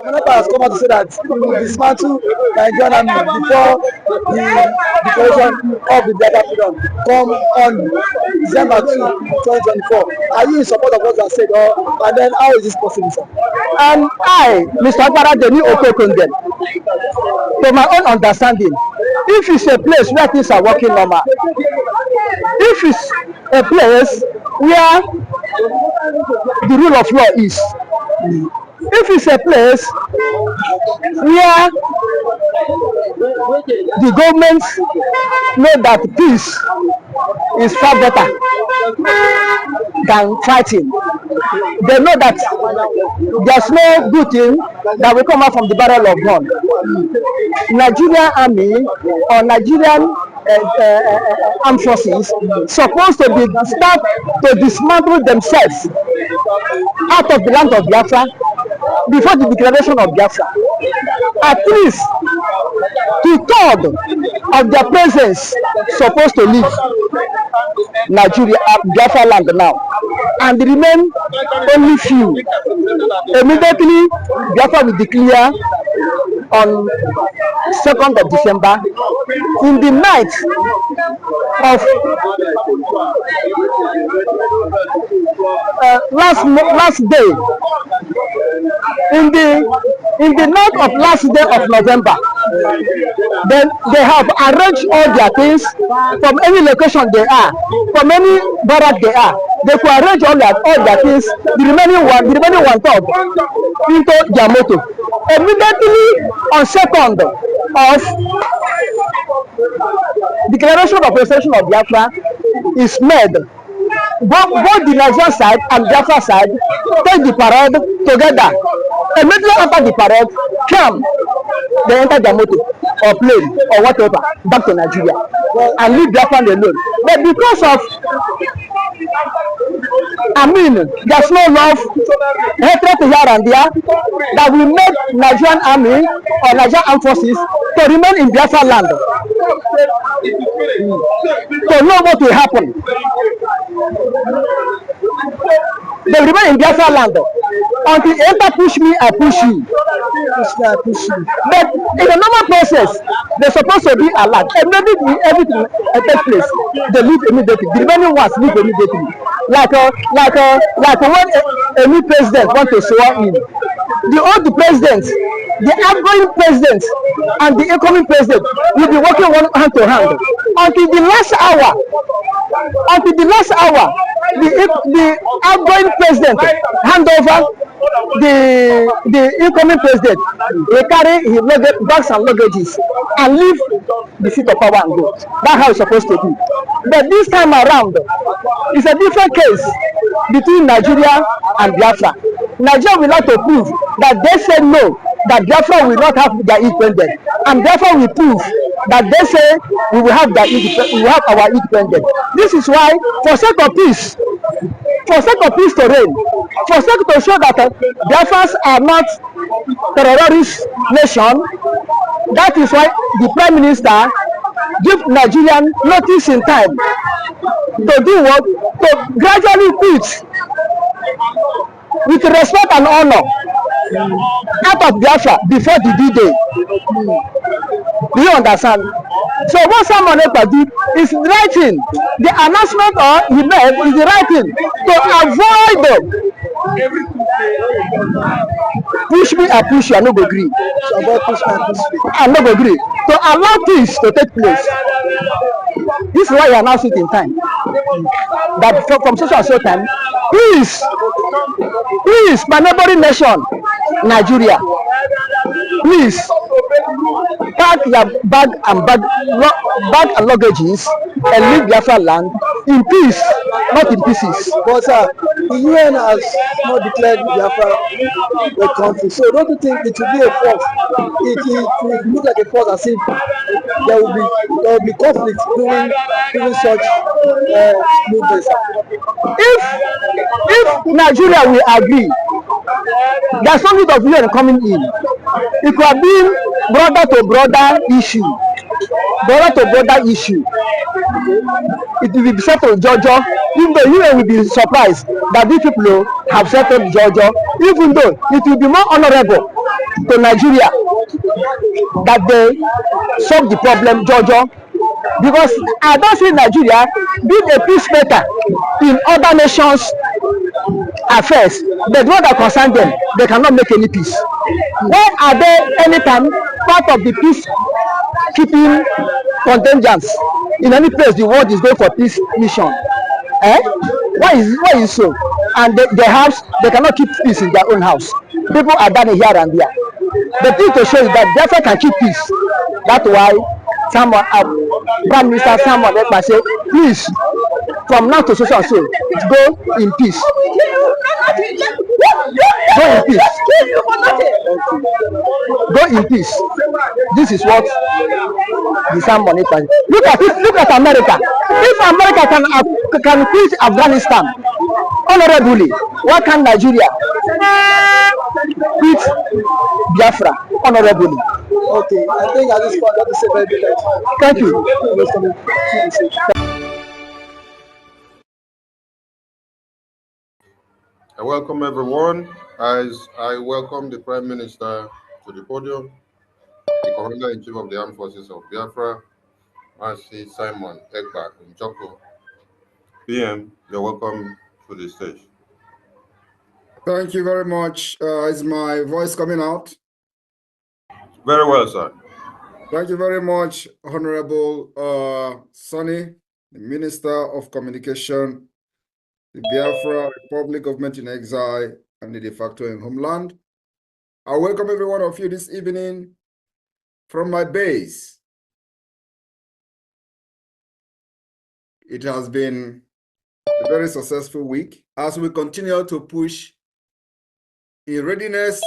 Manapa has come out to say that he will dismantle Nigerian army before the declaration of the Biafra freedom come on December 2, 2024. Are you in support of what you have said, and then how is this possible, sir? I, Mr. Bafra, the new Okokundem, to my own understanding, if it's a place where things are working normal, if it's a place where the rule of law is, if it's a place where the government know that peace is far better than fighting, they know that there's no good thing that will come out from the barrel of gun. Nigerian army or Nigerian armed forces supposed to be start to dismantle themselves out of the land of Biafra before the declaration of Biafra. At least 2/3 of their presence supposed to leave Nigeria, Biafra land now, and remain only few. Immediately, Biafra will declare on 2nd of December. In the night of last day, in the night of last day of November, then they have arranged all their things from any location they are, from any barrack they are. They could arrange all their things, the remaining one third into their motor. Immediately on 2nd of declaration of restoration of Biafra is made, both the Nigerian side and Biafra side take the parade together. Immediately after the parade, they enter their motor or plane or whatever back to Nigeria and leave Biafra alone. But because of there's no love, hatred here and there that will make Nigerian army or Nigerian armed forces to remain in Biafra land. To know what will happen. They remain in Biafra land until you enter push me, I push you. But in a normal process, they're supposed to be alert. Immediately, everything takes place. They leave immediately. The remaining ones leave immediately. Like when a new president wants to swear in, the presidents, the outgoing president and the incoming president will be working hand to hand until the last hour. The outgoing president hand over the incoming president. They carry his bags and luggages and leave the seat of power and go. That's how it's supposed to be. But this time around, it's a different case between Nigeria and Biafra. Nigeria will have to prove that they say no, that Biafra will not have their independence, and Biafra will prove that they say we will have our independence. This is why, for sake of peace to reign, for sake to show that Biafras are not terrorist nation, that is why the Prime Minister give Nigerian notice in time to do what? To gradually quit with respect and honor out of Biafra before the D-Day. Do you understand? So what someone Ekpa did is writing. The announcement he made is the writing to avoid push me, I push you, I no go agree. So about push me, I no go agree. To allow things to take place. This is why he announced it in time. That from such and so time, please, my neighboring nation, Nigeria, please pack your bag and luggages and leave Biafra land in peace, not in pieces. But the UN has not declared Biafra a country, so don't you think it will be a force? It will look like a force as if there will be conflict during such movements. If Nigeria will agree, there's no need of UN coming in. It could have been brother to brother issue. It will be settled Georgia. Even though UN will be surprised that these people have settled Georgia, even though it will be more honorable to Nigeria that they solve the problem, Jojo, because I don't see Nigeria being a peacemaker in other nations' affairs, but what that concern them, they cannot make any peace. Why are they anytime part of the peacekeeping contingents in any place the world is going for peace mission? Eh? Why is so? And they they cannot keep peace in their own house. People are dying here and there. The thing to show is that Biafra can keep peace. That's why someone, Prime Minister Samuel Ekpa say, please, from now to so and so, go in peace. Go in peace. Go in peace. This is what the Samuel Ekpa. Look at America. If America can quit Afghanistan honorably, why can't Nigeria quit Biafra honorably? Okay, I think at this point that is a very good Thank you. I welcome everyone as I welcome the Prime Minister to the podium, the Commander-in-Chief of the Armed Forces of Biafra, Master Simon Ekpa in Joko. PM, you're welcome to the stage. Thank you very much. Is my voice coming out? Very well, sir. Thank you very much, Honorable Sonny, the Minister of Communication, the Biafra Republic Government in Exile, and the de facto in Homeland. I welcome every one of you this evening from my base. It has been a very successful week as we continue to push in readiness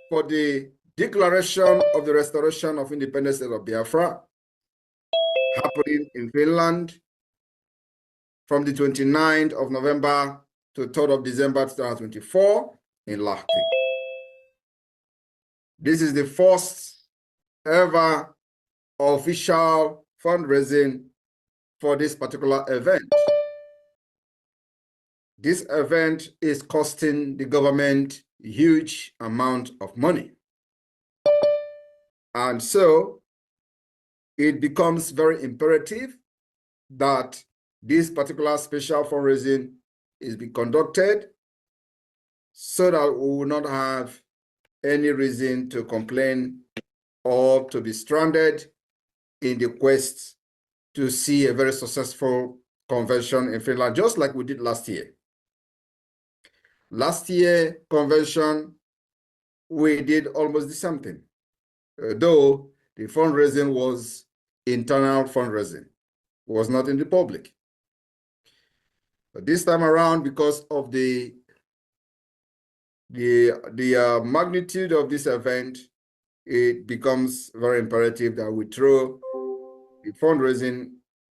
for the declaration of the restoration of independence of Biafra happening in Finland from the 29th of November to 3rd of December 2024 in Lahti. This is the first ever official fundraising for this particular event. This event is costing the government a huge amount of money. And so it becomes very imperative that this particular special fundraising is being conducted so that we will not have any reason to complain or to be stranded in the quest to see a very successful convention in Finland, just like we did last year. Last year convention, we did almost the same thing, though the fundraising was internal fundraising, was not in the public. But this time around, because of the magnitude of this event, it becomes very imperative that we throw the fundraising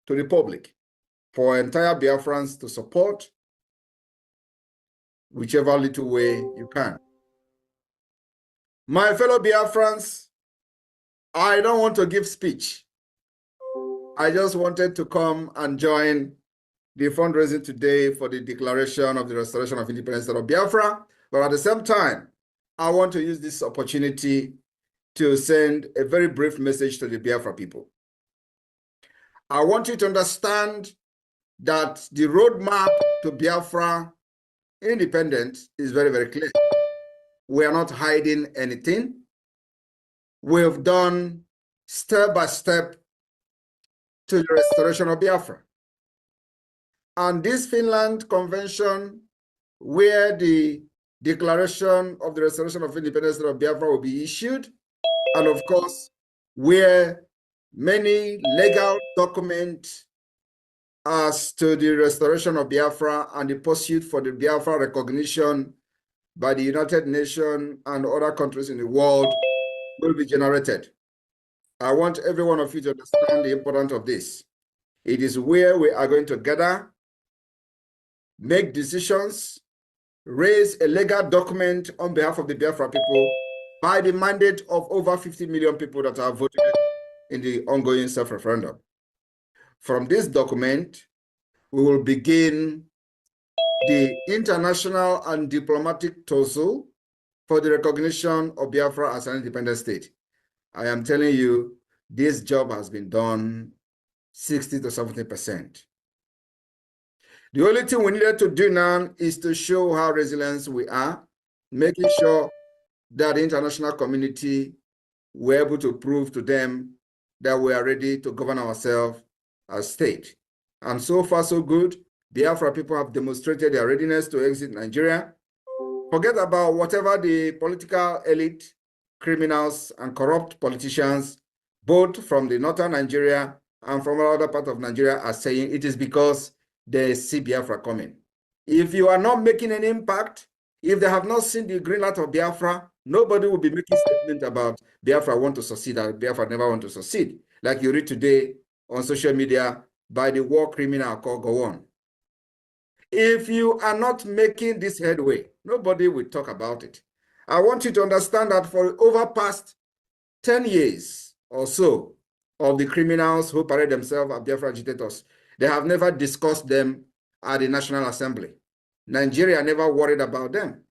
to the public for entire Biafrans to support whichever little way you can. My fellow Biafrans, I don't want to give speech. I just wanted to come and join the fundraising today for the declaration of the restoration of independence of Biafra. But at the same time, I want to use this opportunity to send a very brief message to the Biafra people. I want you to understand that the roadmap to Biafra independence is very, very clear. We are not hiding anything. We've done step by step to the restoration of Biafra. And this Finland Convention, where the declaration of the restoration of independence of Biafra will be issued, and of course, where many legal documents as to the restoration of Biafra and the pursuit for the Biafra recognition by the United Nations and other countries in the world will be generated. I want every one of you to understand the importance of this. It is where we are going to gather, make decisions, raise a legal document on behalf of the Biafra people by the mandate of over 50 million people that have voted in the ongoing self-referendum. From this document, we will begin the international and diplomatic tussle for the recognition of Biafra as an independent state. I am telling you, this job has been done 60 to 70%. The only thing we needed to do now is to show how resilient we are, making sure that the international community were able to prove to them that we are ready to govern ourselves as state. And so far, so good. Biafra people have demonstrated their readiness to exit Nigeria. Forget about whatever the political elite, criminals, and corrupt politicians, both from the northern Nigeria and from other part of Nigeria, are saying. It is because they see Biafra coming. If you are not making an impact, if they have not seen the green light of Biafra, nobody will be making statement about Biafra want to succeed and Biafra never want to succeed. Like you read today on social media by the war criminal called Gowon. If you are not making this headway, nobody will talk about it. I want you to understand that for over past 10 years or so of the criminals who parade themselves as Biafra agitators, they have never discussed them at the National Assembly. Nigeria never worried about them.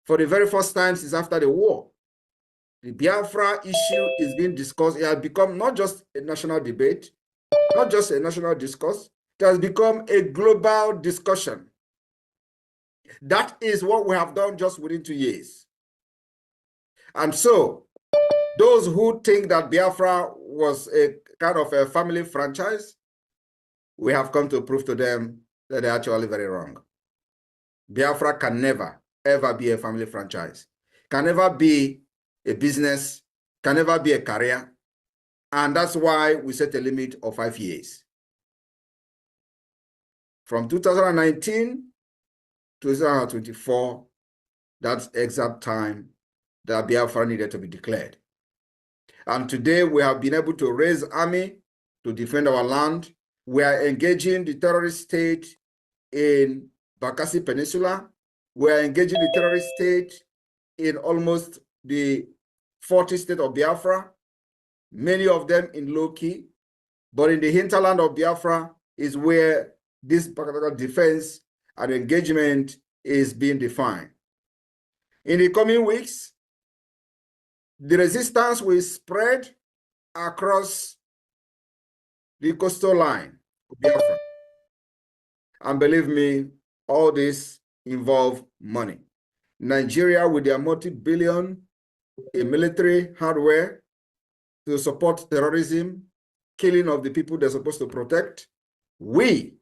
For the very first time since after the war, the Biafra issue is being discussed. It has become not just a national debate, not just a national discourse, it has become a global discussion. That is what we have done just within 2 years. And so, those who think that Biafra was a kind of a family franchise, we have come to prove to them that they're actually very wrong. Biafra can never, ever be a family franchise, can never be a business, can never be a career. And that's why we set a limit of 5 years. From 2019 to 2024, that's the exact time that Biafra needed to be declared. And today we have been able to raise army to defend our land. We are engaging the terrorist state in Bakassi Peninsula. We are engaging the terrorist state in almost the 40 states of Biafra, many of them in low-key. But in the hinterland of Biafra is where this particular defense and engagement is being defined. In the coming weeks, the resistance will spread across the coastal line of Biafra. And believe me, all this involves money. Nigeria, with their multi-billion in military hardware to support terrorism, killing of the people they're supposed to protect, we,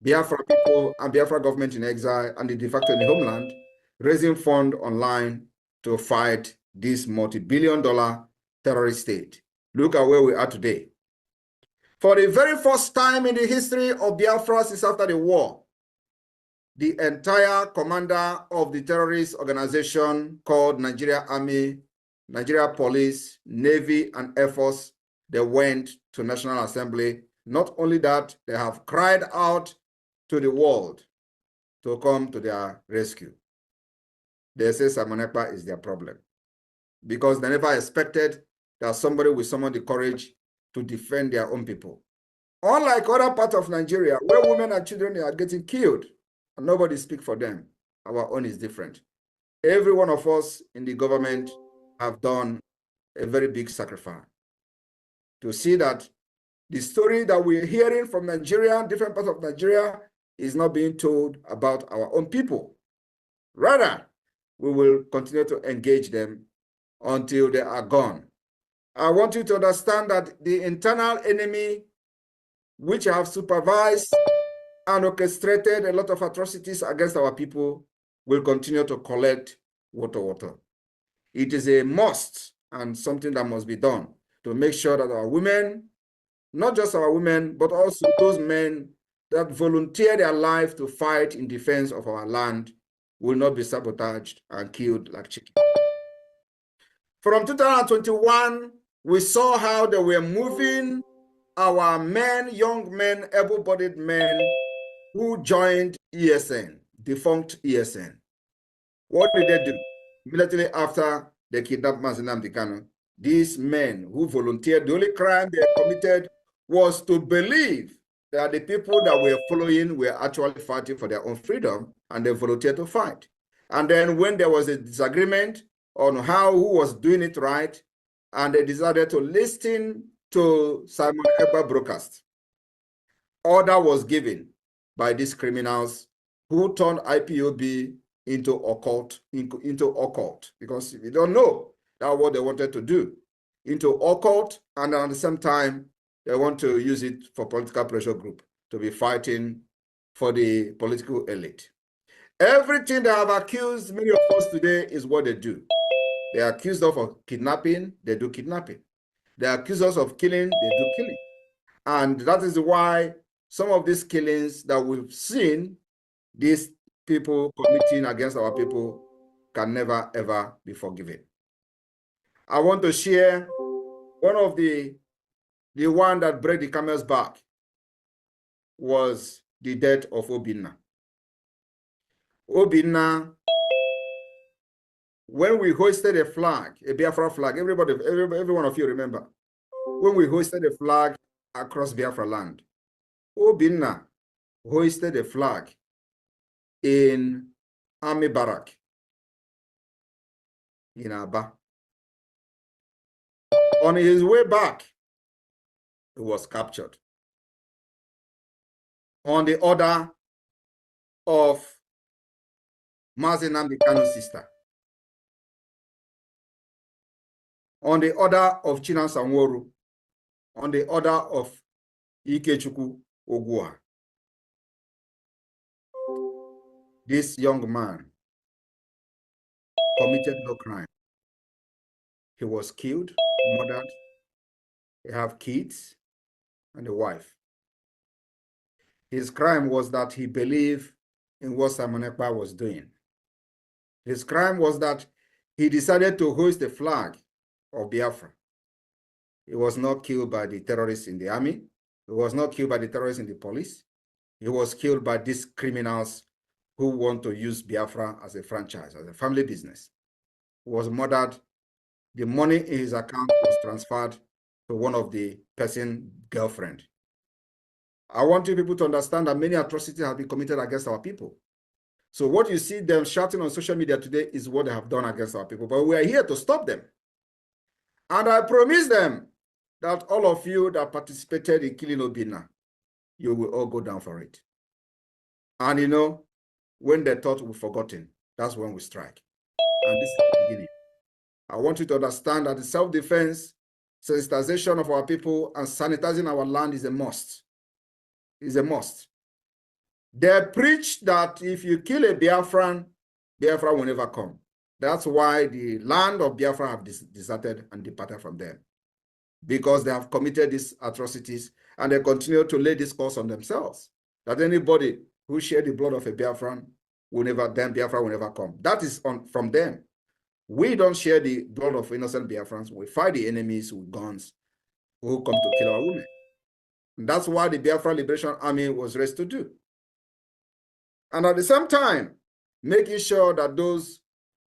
Biafra people and Biafra government in exile and the de facto in the homeland, raising funds online to fight this multi-billion-dollar terrorist state. Look at where we are today. For the very first time in the history of Biafra since after the war, the entire commander of the terrorist organization called Nigeria Army, Nigeria Police, Navy, and Air Force, they went to National Assembly. Not only that, they have cried out to the world to come to their rescue. They say Simon Ekpa is their problem because they never expected that somebody will summon the courage to defend their own people. Unlike other parts of Nigeria, where women and children are getting killed and nobody speaks for them, our own is different. Every one of us in the government have done a very big sacrifice to see that the story that we're hearing from Nigeria, different parts of Nigeria, is not being told about our own people. Rather, we will continue to engage them until they are gone. I want you to understand that the internal enemy, which have supervised and orchestrated a lot of atrocities against our people, will continue to collect water. It is a must and something that must be done to make sure that our women, not just our women, but also those men that volunteer their life to fight in defense of our land, will not be sabotaged and killed like chickens. From 2021, we saw how they were moving our men, young men, able-bodied men who joined ESN, defunct ESN. What did they do? Immediately after they kidnapped Nnamdi Kanu, these men who volunteered, the only crime they committed was to believe that the people that were following were actually fighting for their own freedom, and they volunteered to fight. And then when there was a disagreement on who was doing it right, and they decided to listen to Simon Ekpa broadcast, order was given by these criminals who turned IPOB into occult, because if you don't know, that's what they wanted to do, into occult, and at the same time, they want to use it for political pressure group to be fighting for the political elite. Everything they have accused many of us today is what they do. They are accused of kidnapping, they do kidnapping. They accuse us of killing, they do killing. And that is why some of these killings that we've seen, these people committing against our people, can never, ever be forgiven. I want to share one of the one that broke the camel's back was the death of Obinna. Obinna, when we hoisted a flag, a Biafra flag, every one of you remember, when we hoisted a flag across Biafra land, Obinna hoisted a flag in army barrack in Aba. On his way back, he was captured on the order of Mazi Nnamdi Kanu's sister, on the order of Chinasa Nworu, on the order of Ikechukwu Ogua. This young man committed no crime. He was killed, murdered. He have kids and a wife. His crime was that he believed in what Simon Ekpa was doing. His crime was that he decided to hoist the flag of Biafra. He was not killed by the terrorists in the army. He was not killed by the terrorists in the police. He was killed by these criminals who want to use Biafra as a franchise, as a family business. He was murdered. The money in his account was transferred to one of the person's girlfriend. I want you people to understand that many atrocities have been committed against our people. So what you see them shouting on social media today is what they have done against our people. But we are here to stop them. And I promise them that all of you that participated in killing Obinna, you will all go down for it. And you know, when they thought we've forgotten, that's when we strike. And this is the beginning. I want you to understand that the self-defense, sensitization of our people, and sanitizing our land is a must. Is a must. They preach that if you kill a Biafran, Biafra will never come. That's why the land of Biafra have deserted and departed from them. Because they have committed these atrocities and they continue to lay this curse on themselves. That anybody who shed the blood of a Biafran will never, then Biafra will never come. That is from them. We don't share the blood of innocent Biafrans. We fight the enemies with guns who come to kill our women. And that's why the Biafra Liberation Army was raised to do. And at the same time, making sure that those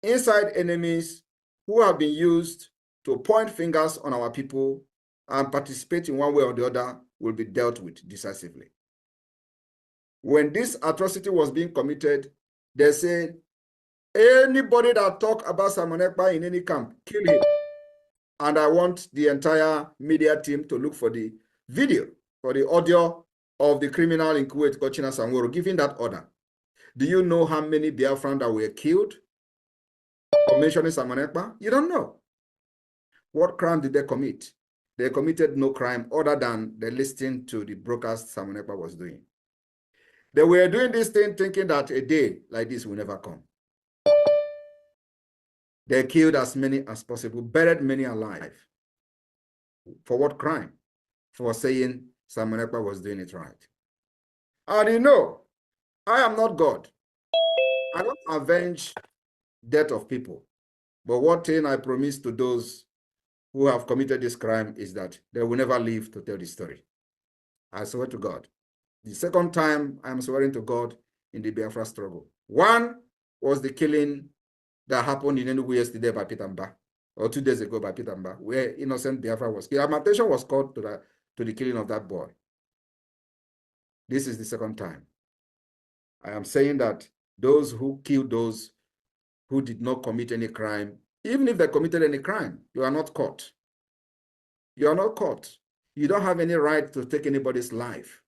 inside enemies who have been used to point fingers on our people and participate in one way or the other will be dealt with decisively. When this atrocity was being committed, they said, anybody that talk about Simon Ekpa in any camp, kill him. And I want the entire media team to look for the video, for the audio of the criminal in Kuwait, Chinasa Nworu, giving that order. Do you know how many Biafran that were killed for mentioning Simon Ekpa? You don't know. What crime did they commit? They committed no crime other than they listened to the broadcast Simon Ekpa was doing. They were doing this thing thinking that a day like this will never come. They killed as many as possible, buried many alive. For what crime? For saying Simon Ekpa was doing it right. And you know, I am not God. I don't avenge death of people. But one thing I promise to those who have committed this crime is that they will never live to tell the story. I swear to God. The second time I am swearing to God in the Biafra struggle. One was the killing that happened in Enugu yesterday by Peter Mba, or 2 days ago by Peter Mba, where innocent Biafra was killed. My attention was called to the killing of that boy. This is the second time. I am saying that those who killed those who did not commit any crime. Even if they committed any crime, you are not caught. You are not caught. You don't have any right to take anybody's life.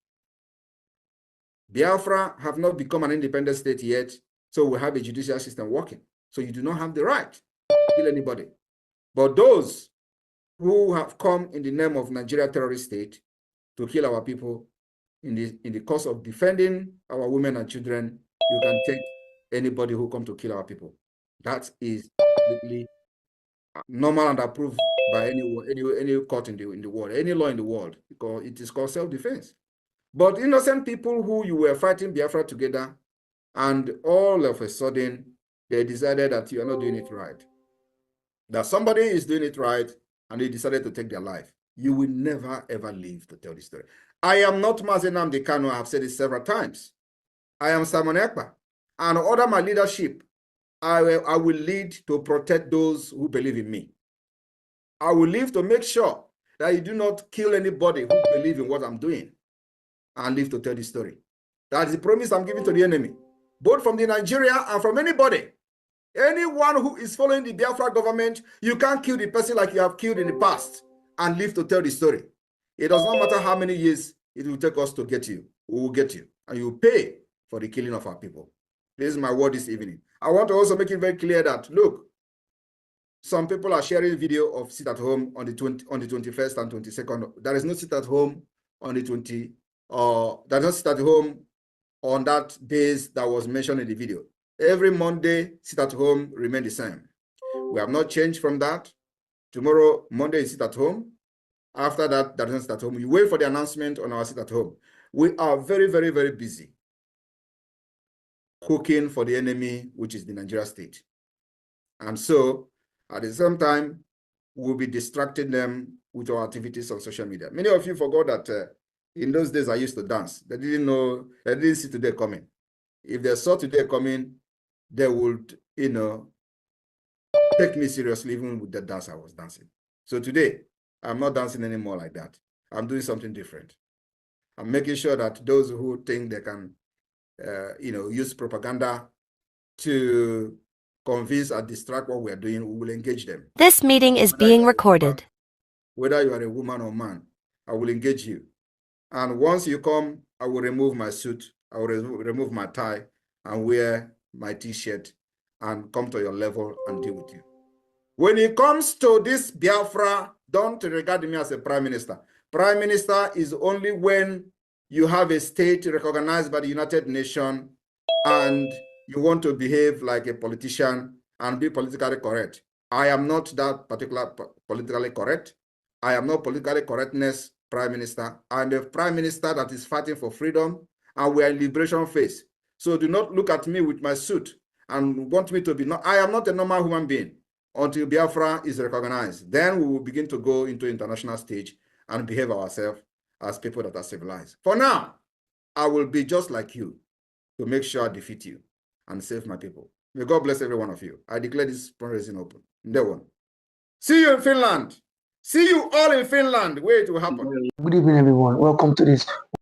Biafra have not become an independent state yet, so we have a judicial system working. So you do not have the right to kill anybody. But those who have come in the name of Nigeria terrorist state to kill our people in the course of defending our women and children, you can take anybody who come to kill our people. That is completely normal and approved by any court in the world, any law in the world, because it is called self-defense. But innocent people who you were fighting Biafra together, and all of a sudden they decided that you are not doing it right, that somebody is doing it right, and they decided to take their life. You will never ever live to tell the story. I am not Mazi Nnamdi Kanu. I have said it several times. I am Simon Ekpa, and under my leadership, I will lead to protect those who believe in me. I will live to make sure that you do not kill anybody who believes in what I'm doing, and live to tell the story. That is the promise I'm giving to the enemy, both from the Nigeria and from anybody. Anyone who is following the Biafra government, you can't kill the person like you have killed in the past and live to tell the story. It does not matter how many years it will take us to get you. We will get you, and you will pay for the killing of our people. This is my word this evening. I want to also make it very clear that, look, some people are sharing video of sit at home on the 21st and 22nd. There is no sit at home on the 20, there's no sit at home on that days that was mentioned in the video. Every Monday, sit at home remain the same. We have not changed from that. Tomorrow, Monday is sit at home. After that, there is no sit at home. You wait for the announcement on our sit at home. We are very, very, very busy cooking for the enemy, which is the Nigeria state. And so, at the same time, we'll be distracting them with our activities on social media. Many of you forgot that in those days I used to dance. They didn't know, they didn't see today coming. If they saw today coming, they would, take me seriously even with the dance I was dancing. So today, I'm not dancing anymore like that. I'm doing something different. I'm making sure that those who think they can, use propaganda to convince and distract what we're doing, we will engage them. This meeting is being recorded. Whether you are a woman or man, I will engage you. And once you come, I will remove my suit, I will remove my tie and wear my t-shirt and come to your level and deal with you. When it comes to this Biafra, don't regard me as a prime minister. Prime minister is only when you have a state recognized by the United Nations and you want to behave like a politician and be politically correct. I am not that particular politically correct. I am not politically correctness prime minister. I'm a prime minister that is fighting for freedom, and we are in liberation phase. So do not look at me with my suit and want me to be, I am not a normal human being until Biafra is recognized. Then we will begin to go into international stage and behave ourselves as people that are civilized. For now, I will be just like you to make sure I defeat you and save my people. May God bless every one of you. I declare this fundraising open. That one. See you in Finland. See you all in Finland, where it will happen. Good evening, everyone. Welcome to this